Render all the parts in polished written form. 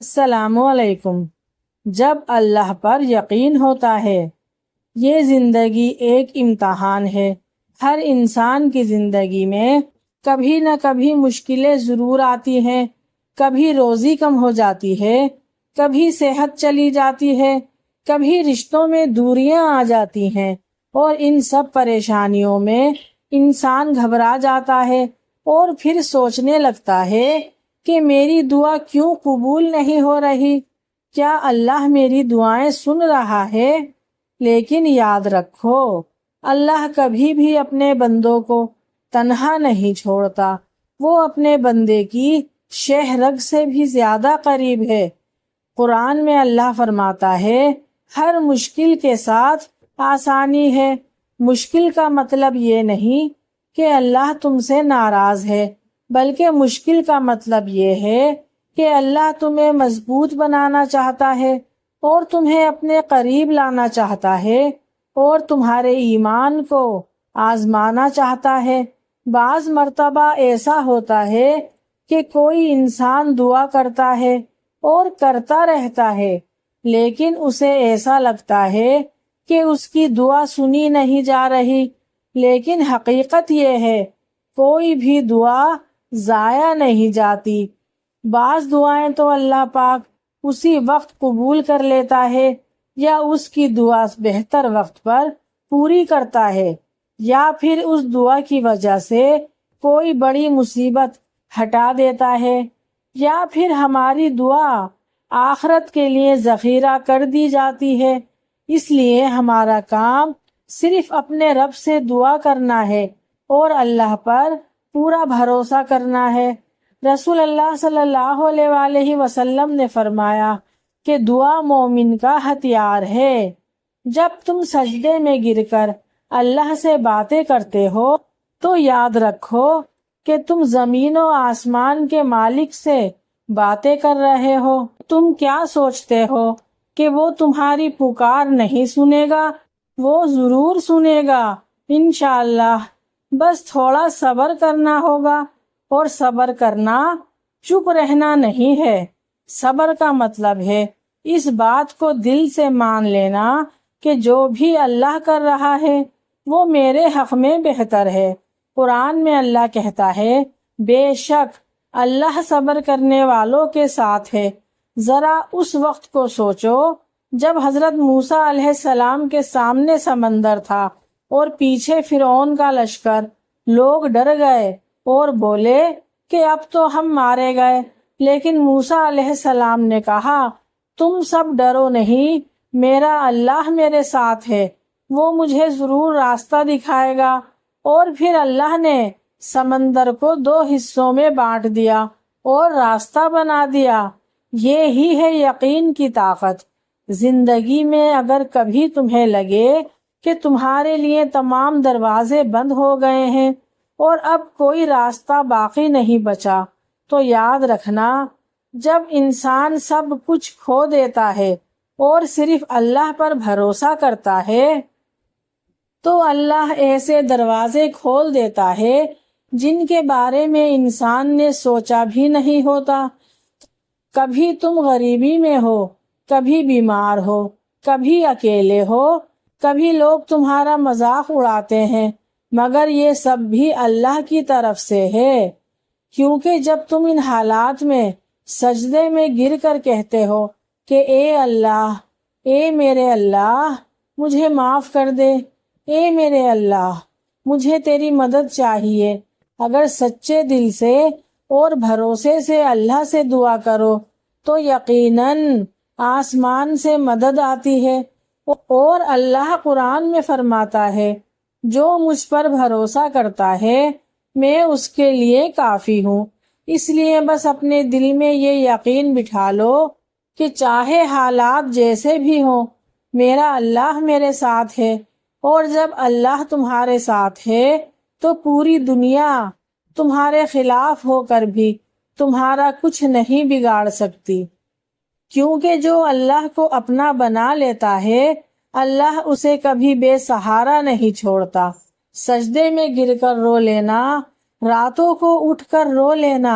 السلام علیکم۔ جب اللہ پر یقین ہوتا ہے، یہ زندگی ایک امتحان ہے۔ ہر انسان کی زندگی میں کبھی نہ کبھی مشکلیں ضرور آتی ہیں۔ کبھی روزی کم ہو جاتی ہے، کبھی صحت چلی جاتی ہے، کبھی رشتوں میں دوریاں آ جاتی ہیں، اور ان سب پریشانیوں میں انسان گھبرا جاتا ہے اور پھر سوچنے لگتا ہے کہ میری دعا کیوں قبول نہیں ہو رہی؟ کیا اللہ میری دعائیں سن رہا ہے؟ لیکن یاد رکھو، اللہ کبھی بھی اپنے بندوں کو تنہا نہیں چھوڑتا۔ وہ اپنے بندے کی شہ رگ سے بھی زیادہ قریب ہے۔ قرآن میں اللہ فرماتا ہے، ہر مشکل کے ساتھ آسانی ہے۔ مشکل کا مطلب یہ نہیں کہ اللہ تم سے ناراض ہے، بلکہ مشکل کا مطلب یہ ہے کہ اللہ تمہیں مضبوط بنانا چاہتا ہے اور تمہیں اپنے قریب لانا چاہتا ہے اور تمہارے ایمان کو آزمانا چاہتا ہے۔ بعض مرتبہ ایسا ہوتا ہے کہ کوئی انسان دعا کرتا ہے اور کرتا رہتا ہے، لیکن اسے ایسا لگتا ہے کہ اس کی دعا سنی نہیں جا رہی، لیکن حقیقت یہ ہے کوئی بھی دعا ضائع نہیں جاتی۔ بعض دعائیں تو اللہ پاک اسی وقت قبول کر لیتا ہے، یا اس کی دعا بہتر وقت پر پوری کرتا ہے، یا پھر اس دعا کی وجہ سے کوئی بڑی مصیبت ہٹا دیتا ہے، یا پھر ہماری دعا آخرت کے لیے ذخیرہ کر دی جاتی ہے۔ اس لیے ہمارا کام صرف اپنے رب سے دعا کرنا ہے اور اللہ پر پورا بھروسہ کرنا ہے۔ رسول اللہ صلی اللہ علیہ وآلہ وسلم نے فرمایا کہ دعا مومن کا ہتھیار ہے۔ جب تم سجدے میں گر کر اللہ سے باتیں کرتے ہو تو یاد رکھو کہ تم زمین و آسمان کے مالک سے باتیں کر رہے ہو۔ تم کیا سوچتے ہو کہ وہ تمہاری پکار نہیں سنے گا؟ وہ ضرور سنے گا، انشاءاللہ۔ بس تھوڑا صبر کرنا ہوگا، اور صبر کرنا چپ رہنا نہیں ہے۔ صبر کا مطلب ہے اس بات کو دل سے مان لینا کہ جو بھی اللہ کر رہا ہے وہ میرے حق میں بہتر ہے۔ قرآن میں اللہ کہتا ہے، بے شک اللہ صبر کرنے والوں کے ساتھ ہے۔ ذرا اس وقت کو سوچو جب حضرت موسیٰ علیہ السلام کے سامنے سمندر تھا اور پیچھے فرعون کا لشکر۔ لوگ ڈر گئے اور بولے کہ اب تو ہم مارے گئے، لیکن موسیٰ علیہ السلام نے کہا، تم سب ڈرو نہیں، میرا اللہ میرے ساتھ ہے، وہ مجھے ضرور راستہ دکھائے گا۔ اور پھر اللہ نے سمندر کو 2 حصوں میں بانٹ دیا اور راستہ بنا دیا۔ یہ ہی ہے یقین کی طاقت۔ زندگی میں اگر کبھی تمہیں لگے کہ تمہارے لیے تمام دروازے بند ہو گئے ہیں اور اب کوئی راستہ باقی نہیں بچا، تو یاد رکھنا، جب انسان سب کچھ کھو دیتا ہے اور صرف اللہ پر بھروسہ کرتا ہے تو اللہ ایسے دروازے کھول دیتا ہے جن کے بارے میں انسان نے سوچا بھی نہیں ہوتا۔ کبھی تم غریبی میں ہو، کبھی بیمار ہو، کبھی اکیلے ہو، کبھی لوگ تمہارا مذاق اڑاتے ہیں، مگر یہ سب بھی اللہ کی طرف سے ہے، کیونکہ جب تم ان حالات میں سجدے میں گر کر کہتے ہو کہ اے اللہ، اے میرے اللہ مجھے معاف کر دے، اے میرے اللہ مجھے تیری مدد چاہیے، اگر سچے دل سے اور بھروسے سے اللہ سے دعا کرو تو یقیناً آسمان سے مدد آتی ہے۔ اور اللہ قرآن میں فرماتا ہے، جو مجھ پر بھروسہ کرتا ہے میں اس کے لیے کافی ہوں۔ اس لیے بس اپنے دل میں یہ یقین بٹھا لو کہ چاہے حالات جیسے بھی ہوں، میرا اللہ میرے ساتھ ہے، اور جب اللہ تمہارے ساتھ ہے تو پوری دنیا تمہارے خلاف ہو کر بھی تمہارا کچھ نہیں بگاڑ سکتی، کیونکہ جو اللہ کو اپنا بنا لیتا ہے اللہ اسے کبھی بے سہارا نہیں چھوڑتا۔ سجدے میں گر کر رو لینا، راتوں کو اٹھ کر رو لینا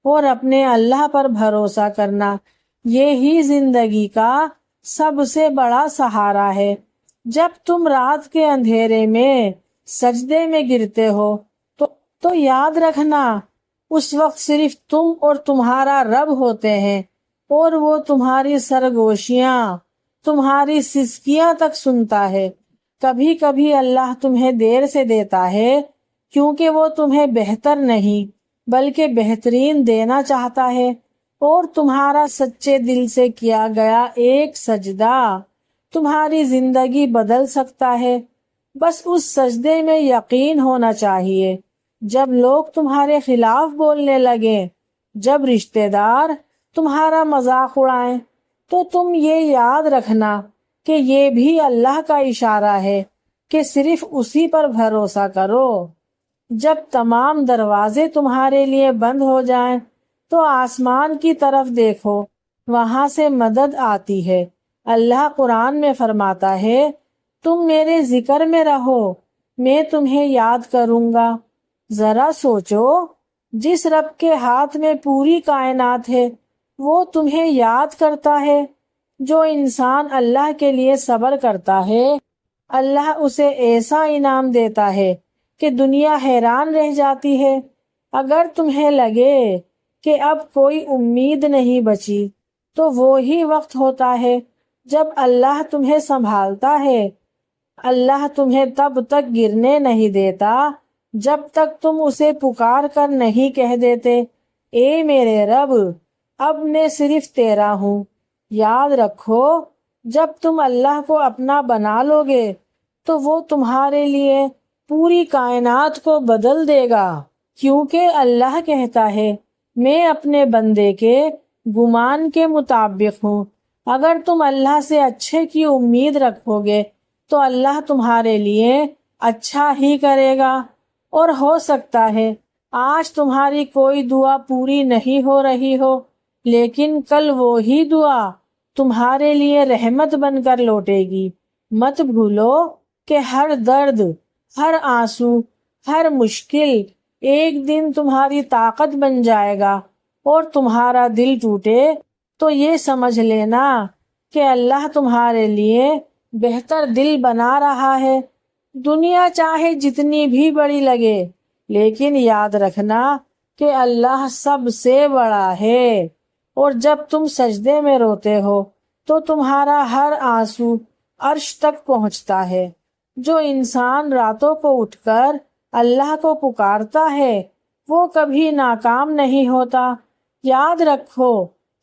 اور اپنے اللہ پر بھروسہ کرنا، یہی زندگی کا سب سے بڑا سہارا ہے۔ جب تم رات کے اندھیرے میں سجدے میں گرتے ہو تو یاد رکھنا اس وقت صرف تم اور تمہارا رب ہوتے ہیں، اور وہ تمہاری سرگوشیاں، تمہاری سسکیاں تک سنتا ہے۔ کبھی کبھی اللہ تمہیں دیر سے دیتا ہے کیونکہ وہ تمہیں بہتر نہیں بلکہ بہترین دینا چاہتا ہے، اور تمہارا سچے دل سے کیا گیا ایک سجدہ تمہاری زندگی بدل سکتا ہے۔ بس اس سجدے میں یقین ہونا چاہیے۔ جب لوگ تمہارے خلاف بولنے لگیں، جب رشتہ دار تمہارا مذاق اڑائیں، تو تم یہ یاد رکھنا کہ یہ بھی اللہ کا اشارہ ہے کہ صرف اسی پر بھروسہ کرو۔ جب تمام دروازے تمہارے لیے بند ہو جائیں تو آسمان کی طرف دیکھو، وہاں سے مدد آتی ہے۔ اللہ قرآن میں فرماتا ہے، تم میرے ذکر میں رہو، میں تمہیں یاد کروں گا۔ ذرا سوچو، جس رب کے ہاتھ میں پوری کائنات ہے وہ تمہیں یاد کرتا ہے۔ جو انسان اللہ کے لیے صبر کرتا ہے، اللہ اسے ایسا انعام دیتا ہے کہ دنیا حیران رہ جاتی ہے۔ اگر تمہیں لگے کہ اب کوئی امید نہیں بچی تو وہی وقت ہوتا ہے جب اللہ تمہیں سنبھالتا ہے۔ اللہ تمہیں تب تک گرنے نہیں دیتا جب تک تم اسے پکار کر نہیں کہہ دیتے، اے میرے رب، اب میں صرف تیرا ہوں۔ یاد رکھو، جب تم اللہ کو اپنا بنا لو گے تو وہ تمہارے لیے پوری کائنات کو بدل دے گا، کیونکہ اللہ کہتا ہے، میں اپنے بندے کے گمان کے مطابق ہوں۔ اگر تم اللہ سے اچھے کی امید رکھو گے تو اللہ تمہارے لیے اچھا ہی کرے گا۔ اور ہو سکتا ہے آج تمہاری کوئی دعا پوری نہیں ہو رہی ہو، لیکن کل وہی دعا تمہارے لیے رحمت بن کر لوٹے گی۔ مت بھولو کہ ہر درد، ہر آنسو، ہر مشکل ایک دن تمہاری طاقت بن جائے گا، اور تمہارا دل ٹوٹے تو یہ سمجھ لینا کہ اللہ تمہارے لیے بہتر دل بنا رہا ہے۔ دنیا چاہے جتنی بھی بڑی لگے، لیکن یاد رکھنا کہ اللہ سب سے بڑا ہے۔ اور جب تم سجدے میں روتے ہو تو تمہارا ہر آنسو عرش تک پہنچتا ہے۔ جو انسان راتوں کو اٹھ کر اللہ کو پکارتا ہے وہ کبھی ناکام نہیں ہوتا۔ یاد رکھو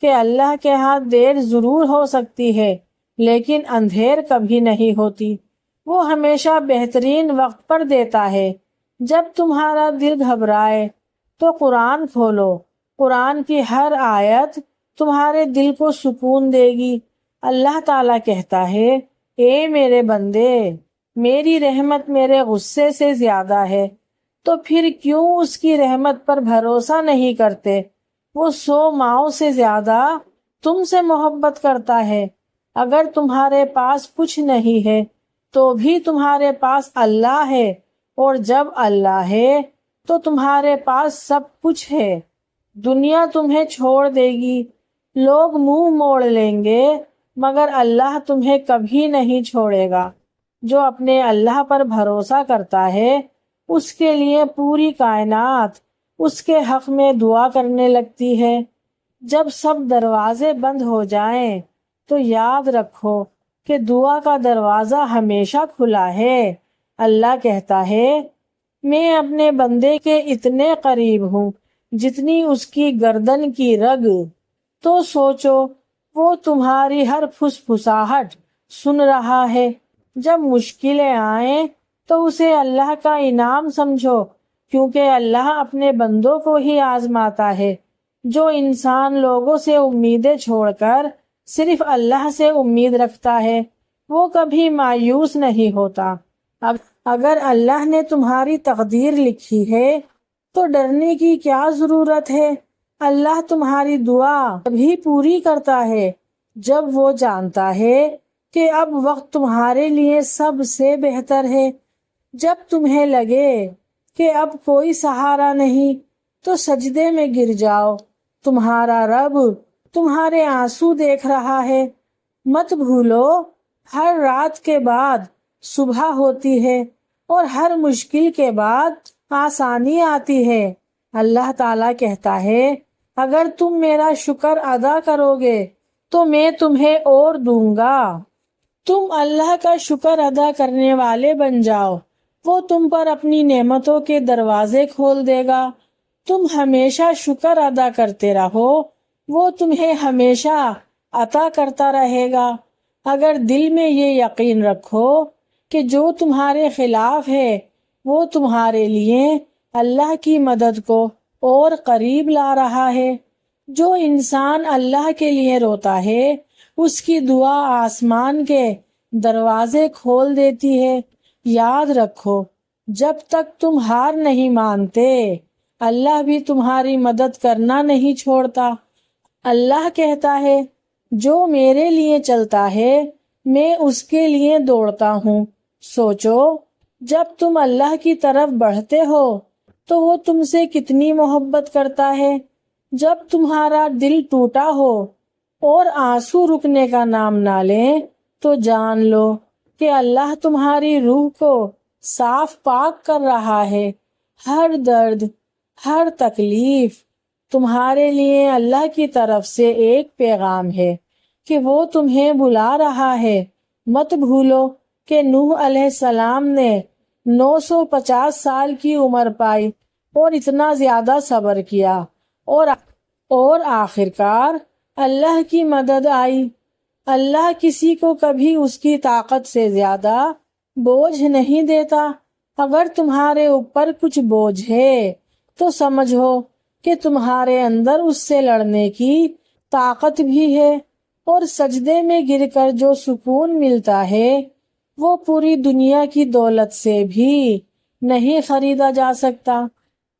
کہ اللہ کے ہاں دیر ضرور ہو سکتی ہے، لیکن اندھیر کبھی نہیں ہوتی۔ وہ ہمیشہ بہترین وقت پر دیتا ہے۔ جب تمہارا دل گھبرائے تو قرآن کھولو، قرآن کی ہر آیت تمہارے دل کو سکون دے گی۔ اللہ تعالیٰ کہتا ہے، اے میرے بندے، میری رحمت میرے غصے سے زیادہ ہے، تو پھر کیوں اس کی رحمت پر بھروسہ نہیں کرتے؟ وہ 100 ماؤں سے زیادہ تم سے محبت کرتا ہے۔ اگر تمہارے پاس کچھ نہیں ہے تو بھی تمہارے پاس اللہ ہے، اور جب اللہ ہے تو تمہارے پاس سب کچھ ہے۔ دنیا تمہیں چھوڑ دے گی، لوگ منہ موڑ لیں گے، مگر اللہ تمہیں کبھی نہیں چھوڑے گا۔ جو اپنے اللہ پر بھروسہ کرتا ہے اس کے لیے پوری کائنات اس کے حق میں دعا کرنے لگتی ہے۔ جب سب دروازے بند ہو جائیں تو یاد رکھو کہ دعا کا دروازہ ہمیشہ کھلا ہے۔ اللہ کہتا ہے، میں اپنے بندے کے اتنے قریب ہوں جتنی اس کی گردن کی رگ۔ تو سوچو، وہ تمہاری ہر پھسپھساہٹ سن رہا ہے۔ جب مشکلیں آئیں تو اسے اللہ کا انعام سمجھو، کیونکہ اللہ اپنے بندوں کو ہی آزماتا ہے۔ جو انسان لوگوں سے امیدیں چھوڑ کر صرف اللہ سے امید رکھتا ہے وہ کبھی مایوس نہیں ہوتا۔ اگر اللہ نے تمہاری تقدیر لکھی ہے تو ڈرنے کی کیا ضرورت ہے؟ اللہ تمہاری دعا بھی پوری کرتا ہے جب وہ جانتا ہے کہ اب وقت تمہارے لیے سب سے بہتر ہے۔ جب تمہیں لگے کہ اب کوئی سہارا نہیں تو سجدے میں گر جاؤ، تمہارا رب تمہارے آنسو دیکھ رہا ہے۔ مت بھولو، ہر رات کے بعد صبح ہوتی ہے اور ہر مشکل کے بعد آسانی آتی ہے۔ اللہ تعالیٰ کہتا ہے، اگر تم میرا شکر ادا کرو گے تو میں تمہیں اور دوں گا۔ تم اللہ کا شکر ادا کرنے والے بن جاؤ، وہ تم پر اپنی نعمتوں کے دروازے کھول دے گا۔ تم ہمیشہ شکر ادا کرتے رہو، وہ تمہیں ہمیشہ عطا کرتا رہے گا۔ اگر دل میں یہ یقین رکھو کہ جو تمہارے خلاف ہے وہ تمہارے لیے اللہ کی مدد کو اور قریب لا رہا ہے۔ جو انسان اللہ کے لیے روتا ہے اس کی دعا آسمان کے دروازے کھول دیتی ہے۔ یاد رکھو، جب تک تم ہار نہیں مانتے اللہ بھی تمہاری مدد کرنا نہیں چھوڑتا۔ اللہ کہتا ہے، جو میرے لیے چلتا ہے میں اس کے لیے دوڑتا ہوں۔ سوچو، جب تم اللہ کی طرف بڑھتے ہو تو وہ تم سے کتنی محبت کرتا ہے۔ جب تمہارا دل ٹوٹا ہو اور آنسو رکنے کا نام نہ لیں تو جان لو کہ اللہ تمہاری روح کو صاف پاک کر رہا ہے۔ ہر درد، ہر تکلیف تمہارے لیے اللہ کی طرف سے ایک پیغام ہے کہ وہ تمہیں بلا رہا ہے۔ مت بھولو کہ نوح علیہ السلام نے 950 سال کی عمر پائی اور اتنا زیادہ صبر کیا اور آخرکار اللہ کی مدد آئی۔ اللہ کسی کو کبھی اس کی طاقت سے زیادہ بوجھ نہیں دیتا۔ اگر تمہارے اوپر کچھ بوجھ ہے تو سمجھو کہ تمہارے اندر اس سے لڑنے کی طاقت بھی ہے، اور سجدے میں گر کر جو سکون ملتا ہے وہ پوری دنیا کی دولت سے بھی نہیں خریدا جا سکتا۔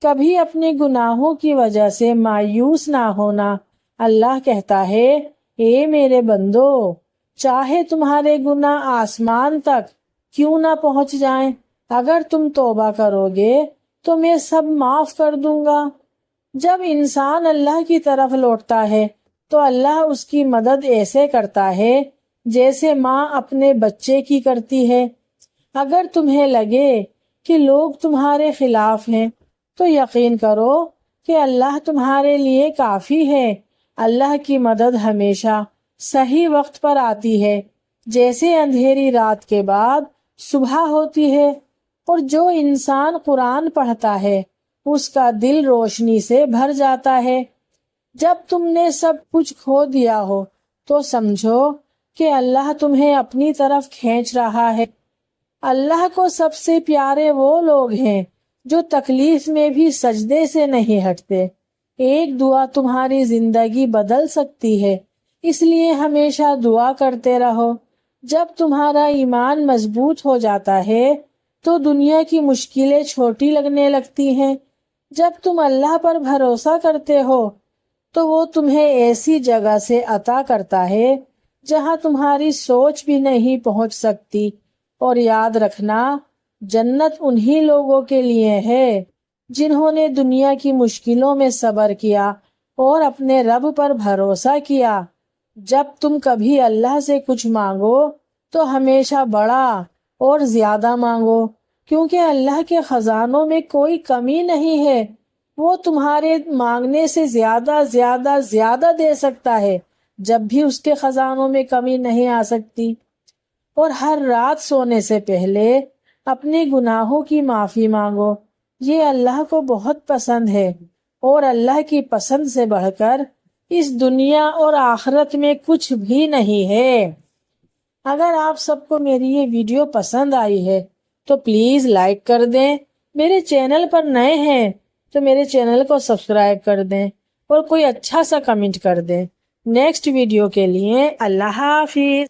کبھی اپنے گناہوں کی وجہ سے مایوس نہ ہونا۔ اللہ کہتا ہے، اے میرے بندو، چاہے تمہارے گناہ آسمان تک کیوں نہ پہنچ جائیں، اگر تم توبہ کرو گے تو میں سب معاف کر دوں گا۔ جب انسان اللہ کی طرف لوٹتا ہے تو اللہ اس کی مدد ایسے کرتا ہے جیسے ماں اپنے بچے کی کرتی ہے۔ اگر تمہیں لگے کہ لوگ تمہارے خلاف ہیں تو یقین کرو کہ اللہ تمہارے لیے کافی ہے۔ اللہ کی مدد ہمیشہ صحیح وقت پر آتی ہے، جیسے اندھیری رات کے بعد صبح ہوتی ہے۔ اور جو انسان قرآن پڑھتا ہے اس کا دل روشنی سے بھر جاتا ہے۔ جب تم نے سب کچھ کھو دیا ہو تو سمجھو کہ اللہ تمہیں اپنی طرف کھینچ رہا ہے۔ اللہ کو سب سے پیارے وہ لوگ ہیں جو تکلیف میں بھی سجدے سے نہیں ہٹتے۔ ایک دعا تمہاری زندگی بدل سکتی ہے، اس لیے ہمیشہ دعا کرتے رہو۔ جب تمہارا ایمان مضبوط ہو جاتا ہے تو دنیا کی مشکلیں چھوٹی لگنے لگتی ہیں۔ جب تم اللہ پر بھروسہ کرتے ہو تو وہ تمہیں ایسی جگہ سے عطا کرتا ہے جہاں تمہاری سوچ بھی نہیں پہنچ سکتی۔ اور یاد رکھنا، جنت انہی لوگوں کے لیے ہے جنہوں نے دنیا کی مشکلوں میں صبر کیا اور اپنے رب پر بھروسہ کیا۔ جب تم کبھی اللہ سے کچھ مانگو تو ہمیشہ بڑا اور زیادہ مانگو، کیونکہ اللہ کے خزانوں میں کوئی کمی نہیں ہے۔ وہ تمہارے مانگنے سے زیادہ زیادہ زیادہ دے سکتا ہے، جب بھی اس کے خزانوں میں کمی نہیں آ سکتی۔ اور ہر رات سونے سے پہلے اپنے گناہوں کی معافی مانگو، یہ اللہ کو بہت پسند ہے، اور اللہ کی پسند سے بڑھ کر اس دنیا اور آخرت میں کچھ بھی نہیں ہے۔ اگر آپ سب کو میری یہ ویڈیو پسند آئی ہے تو پلیز لائک کر دیں۔ میرے چینل پر نئے ہیں تو میرے چینل کو سبسکرائب کر دیں اور کوئی اچھا سا کمنٹ کر دیں۔ نیکسٹ ویڈیو کے لیے اللہ حافظ۔